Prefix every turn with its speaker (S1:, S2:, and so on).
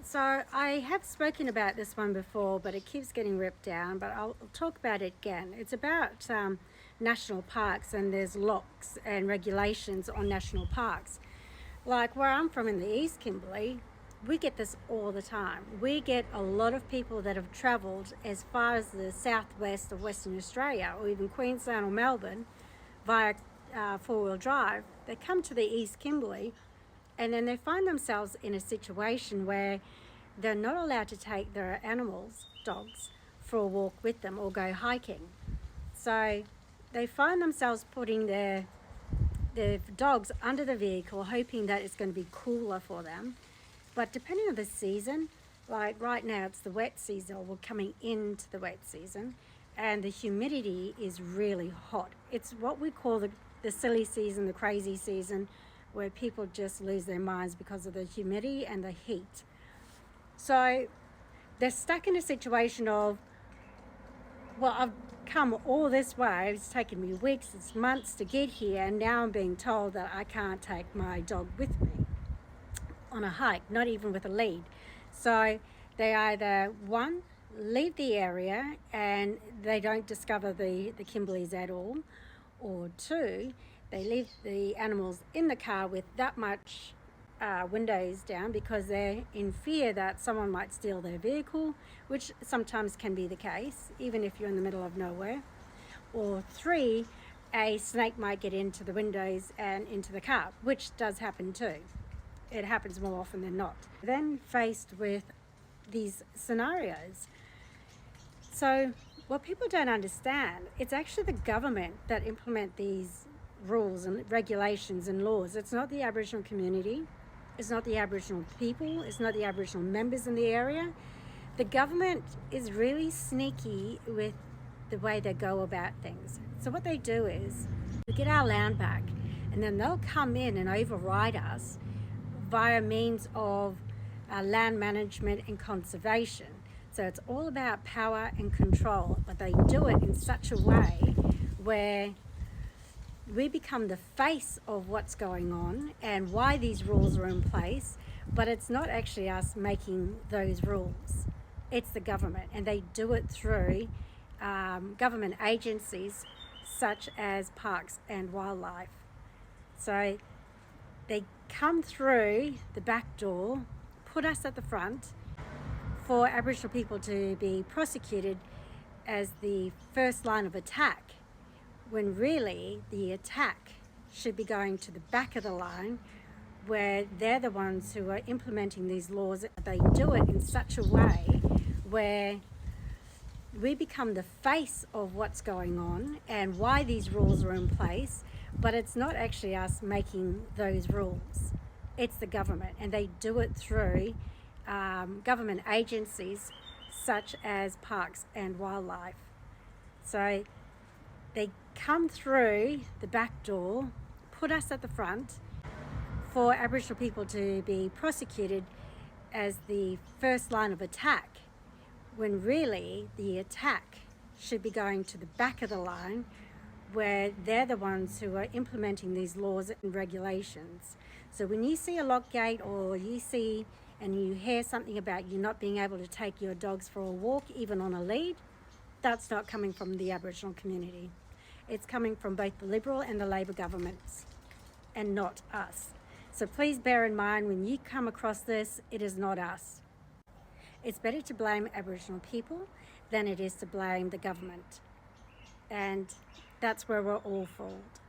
S1: So I have spoken about this one before, but it keeps getting ripped down, but I'll talk about it again. It's about national parks, and there's locks and regulations on national parks. Like where I'm from in the East Kimberley, we get this all the time. We get a lot of people that have travelled as far as the southwest of Western Australia, or even Queensland or Melbourne, via four-wheel drive. They come to the East Kimberley, and then they find themselves in a situation where they're not allowed to take their animals, dogs, for a walk with them or go hiking. So they find themselves putting their dogs under the vehicle, hoping that it's going to be cooler for them. But depending on the season, like right now it's the wet season, or we're coming into the wet season, and the humidity is really hot. It's what we call the silly season, the crazy season, where people just lose their minds because of the humidity and the heat. So they're stuck in a situation of, well, I've come all this way, it's taken me weeks, it's months to get here, and now I'm being told that I can't take my dog with me on a hike, not even with a lead. So they either, one, leave the area and they don't discover the Kimberleys at all, or two, they leave the animals in the car with that much windows down because they're in fear that someone might steal their vehicle, which sometimes can be the case, even if you're in the middle of nowhere. Or three, a snake might get into the windows and into the car, which does happen too. It happens more often than not. Then faced with these scenarios. So what people don't understand, it's actually the government that implement these rules and regulations and laws. It's not the Aboriginal community, it's not the Aboriginal people, it's not the Aboriginal members in the area. The government is really sneaky with the way they go about things. So what they do is, we get our land back, and then they'll come in and override us via means of land management and conservation. So it's all about power and control, but they do it in such a way where we become the face of what's going on and why these rules are in place, but it's not actually us making those rules. It's the government, and they do it through government agencies such as Parks and Wildlife. So they come through the back door, put us at the front for Aboriginal people to be prosecuted as the first line of attack, when really the attack should be going to the back of the line, where they're the ones who are implementing these laws. They do it in such a way where we become the face of what's going on and why these rules are in place, but it's not actually us making those rules. It's the government, and they do it through government agencies such as Parks and Wildlife. So they come through the back door, put us at the front for Aboriginal people to be prosecuted as the first line of attack, when really the attack should be going to the back of the line, where they're the ones who are implementing these laws and regulations. So when you see a lock gate, or you see and you hear something about you not being able to take your dogs for a walk, even on a lead, that's not coming from the Aboriginal community. It's coming from both the Liberal and the Labor governments, and not us. So please bear in mind, when you come across this, it is not us. It's better to blame Aboriginal people than it is to blame the government. And that's where we're all fault.